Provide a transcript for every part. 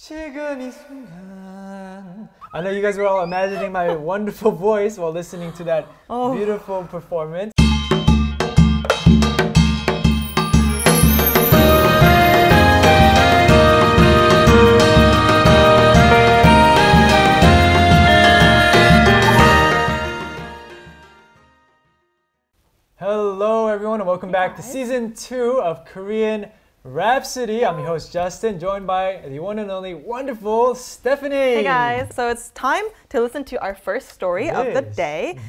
지금 이 순간. I know you guys were all imagining my wonderful voice while listening to that beautiful performance. Hello everyone and welcome back to season 2 of Korean Rhapsody. I'm your host Justin, joined by the one and only wonderful Stephanie. Hey guys, so it's time to listen to our first story of the day.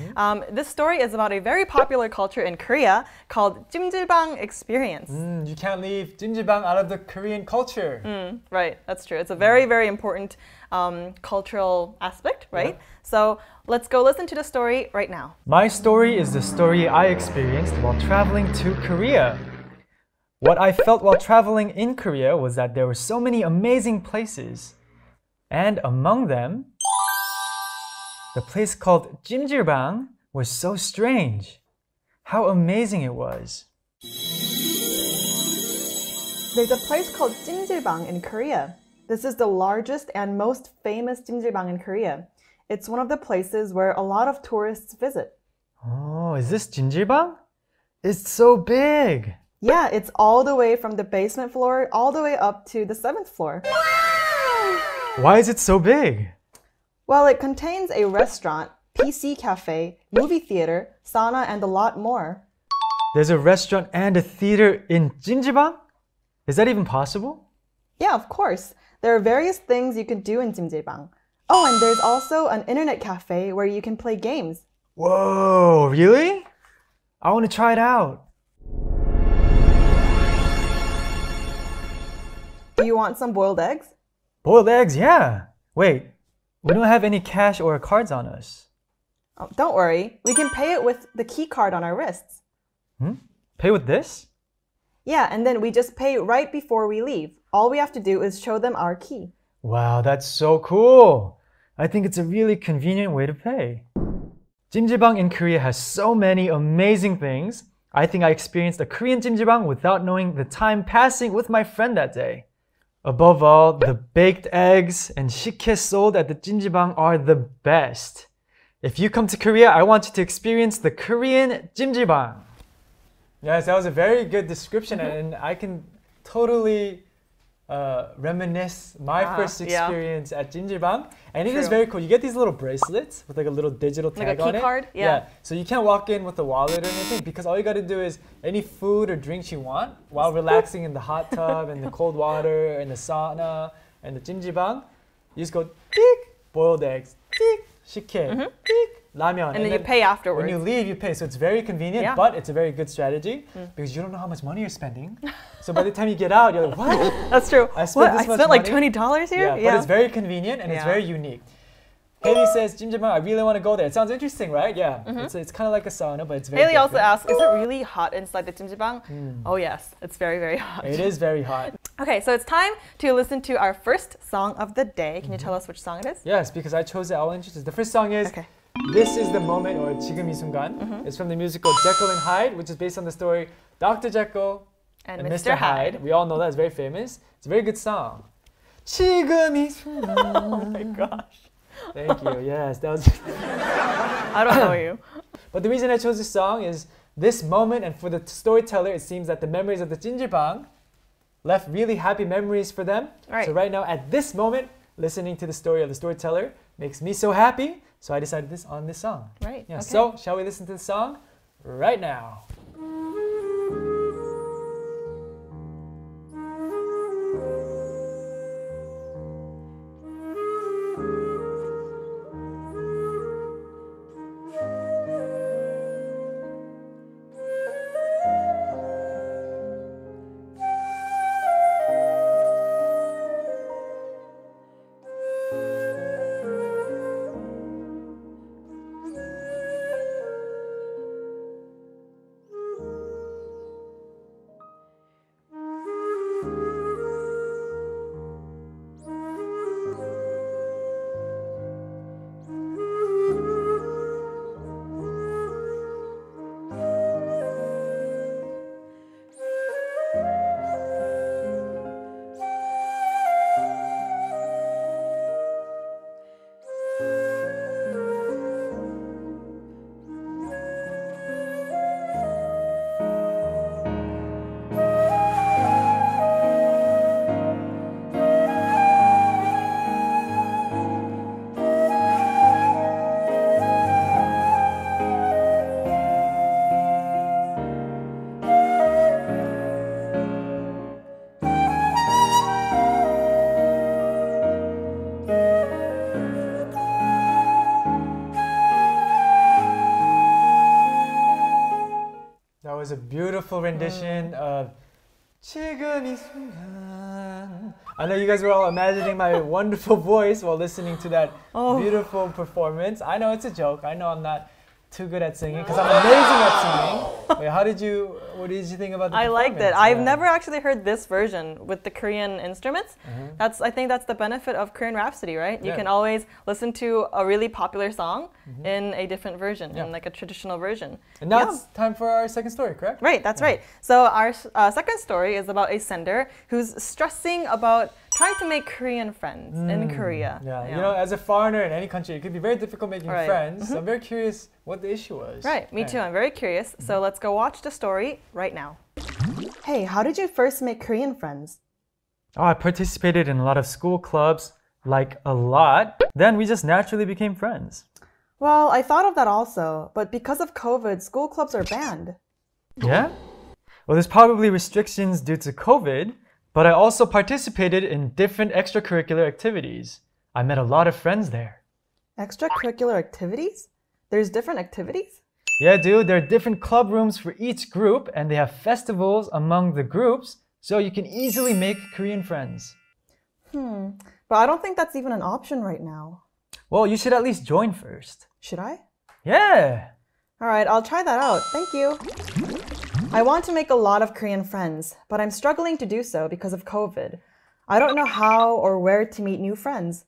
This story is about a very popular culture in Korea called 찜질방 experience. You can't leave 찜질방 out of the Korean culture. Right, that's true. It's a very, very important cultural aspect, right? Yeah. So let's go listen to the story right now. My story is the story I experienced while traveling to Korea. What I felt while traveling in Korea was that there were so many amazing places. And among them, the place called 찜질방 was so strange. How amazing it was. There's a place called 찜질방 in Korea. This is the largest and most famous 찜질방 in Korea. It's one of the places where a lot of tourists visit. Oh, is this 찜질방? It's so big. Yeah, it's all the way from the basement floor all the way up to the 7th floor. Why is it so big? Well, it contains a restaurant, PC cafe, movie theater, sauna, and a lot more. There's a restaurant and a theater in 찜질방? Is that even possible? Yeah, of course. There are various things you can do in 찜질방. Oh, and there's also an internet cafe where you can play games. Whoa, really? I want to try it out. Do you want some boiled eggs? Boiled eggs, yeah. Wait, we don't have any cash or cards on us. Oh, don't worry. We can pay it with the key card on our wrists. Pay with this? Yeah, and then we just pay right before we leave. All we have to do is show them our key. Wow, that's so cool. I think it's a really convenient way to pay. 찜질방 in Korea has so many amazing things. I think I experienced a Korean 찜질방 without knowing the time passing with my friend that day. Above all, the baked eggs and 식혜 sold at the 찜질방 are the best. If you come to Korea, I want you to experience the Korean 찜질방. Yes, that was a very good description, and I can totally reminisce my first experience at 찜질방. And it is very cool. You get these little bracelets with like a little digital tag on it. Like a key card? Yeah. So you can't walk in with a wallet or anything because all you got to do is any food or drinks you want while relaxing in the hot tub and the cold water and the sauna and the 찜질방. You just go, tick, boiled eggs, tick, 식혜, tick, ramen. And then you pay afterwards. When you leave, you pay. So it's very convenient, but it's a very good strategy because you don't know how much money you're spending. So by the time you get out, you're like, what? That's true. I spent like $20 here? Yeah, but it's very convenient and it's very unique. Haley says, 찜질방, I really want to go there. It sounds interesting, right? Yeah. It's kind of like a sauna, but it's very Haley also different. asks, is it really hot inside the 찜질방? Oh yes, it's very, very hot. It is very hot. Okay, so it's time to listen to our first song of the day. Can you tell us which song it is? Yes, because I chose it. I'll introduce. The first song is This is the Moment, or 지금 이 순간. It's from the musical Jekyll and Hyde, which is based on the story Dr. Jekyll and Mr. Hyde. We all know that. It's very famous. It's a very good song. 지금 이 순간. Oh my gosh. Thank you. Yes, that was. I don't know you. But the reason I chose this song is this moment, and for the storyteller, it seems that the memories of the 찜질방 left really happy memories for them. Right. So right now, at this moment, listening to the story of the storyteller makes me so happy. So I decided on this song. Right. Yeah. Okay. So shall we listen to the song right now? beautiful rendition of 지금 이 순간. I know you guys were all imagining my wonderful voice while listening to that beautiful performance. I know it's a joke. I know I'm not too good at singing because I'm amazing at singing. Wait, what did you think about the performance? I liked it. I've never actually heard this version with the Korean instruments. I think that's the benefit of Korean Rhapsody, right? You can always listen to a really popular song in a different version, in like a traditional version. And now it's time for our second story, correct? Right, that's right. So our second story is about a sender who's stressing about trying to make Korean friends in Korea. Yeah, you know, as a foreigner in any country, it could be very difficult making friends. So I'm very curious what the issue was. Right, me too. I'm very curious. So let's go watch the story right now. Hey, how did you first make Korean friends? Oh, I participated in a lot of school clubs, like a lot. Then we just naturally became friends. Well, I thought of that also, but because of COVID, school clubs are banned. Yeah? Well, there's probably restrictions due to COVID, but I also participated in different extracurricular activities. I met a lot of friends there. Extracurricular activities? There's different activities? Yeah, dude, there are different club rooms for each group, and they have festivals among the groups, so you can easily make Korean friends. But I don't think that's even an option right now. Well, you should at least join first. Should I? Yeah! All right, I'll try that out. Thank you. I want to make a lot of Korean friends, but I'm struggling to do so because of COVID. I don't know how or where to meet new friends.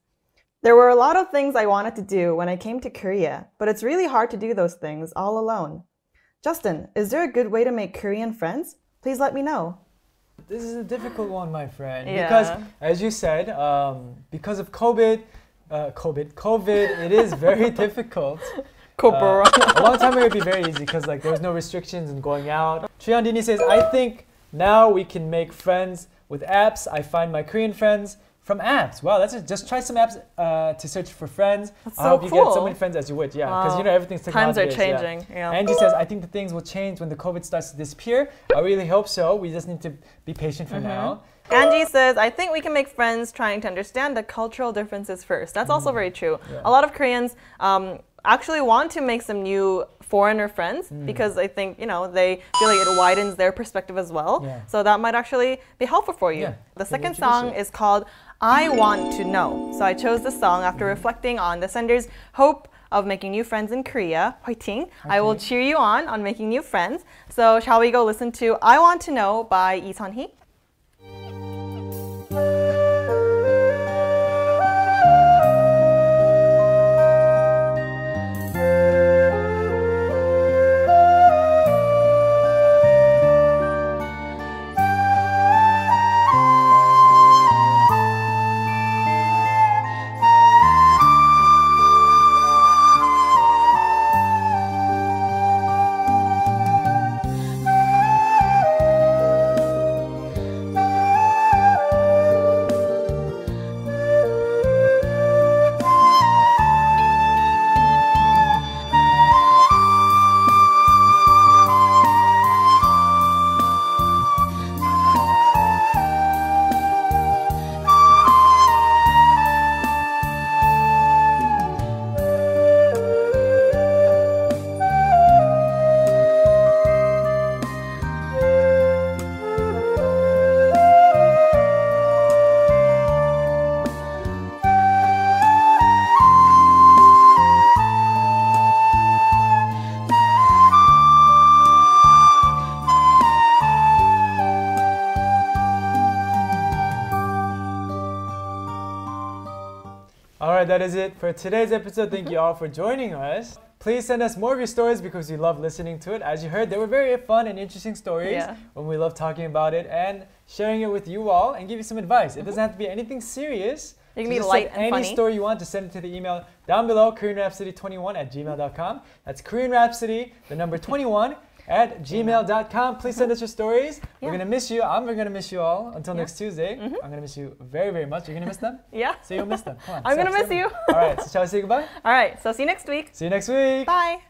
There were a lot of things I wanted to do when I came to Korea, but it's really hard to do those things all alone. Justin, is there a good way to make Korean friends? Please let me know. This is a difficult one, my friend. Yeah. Because, as you said, because of COVID, it is very difficult. A long time ago, it'd be very easy because like there was no restrictions in going out. Chuyandini says, I think now we can make friends with apps. I find my Korean friends from apps. Wow, that's just try some apps to search for friends. That's I hope you get so many friends as you would. Yeah, because you know everything's technology. Times are changing. Yeah. Angie says, I think the things will change when the COVID starts to disappear. I really hope so. We just need to be patient for now. Angie says, I think we can make friends trying to understand the cultural differences first. That's also very true. Yeah. A lot of Koreans actually want to make some new foreigner friends because I think, you know, they feel like it widens their perspective as well. Yeah. So that might actually be helpful for you. Yeah. The second song is called I Want to Know. So I chose this song after reflecting on the sender's hope of making new friends in Korea. Hwaeting. I will cheer you on making new friends. So shall we go listen to I Want to Know by Lee Sun-hee? Alright, that is it for today's episode. Thank you all for joining us. Please send us more of your stories because we love listening to it. As you heard, they were very fun and interesting stories when we love talking about it and sharing it with you all and give you some advice. It doesn't have to be anything serious. It can be light and funny. Any story you want, just send it to the email down below, KoreanRhapsody21@gmail.com. That's KoreanRhapsody, the number 21 at gmail.com. Please send us your stories. We're going to miss you. I'm going to miss you all until next Tuesday. I'm going to miss you very, very much. You're going to miss them? Yeah. So you'll miss them. Come on. I'm going to miss you. All right. So shall we say goodbye? All right. So see you next week. See you next week. Bye.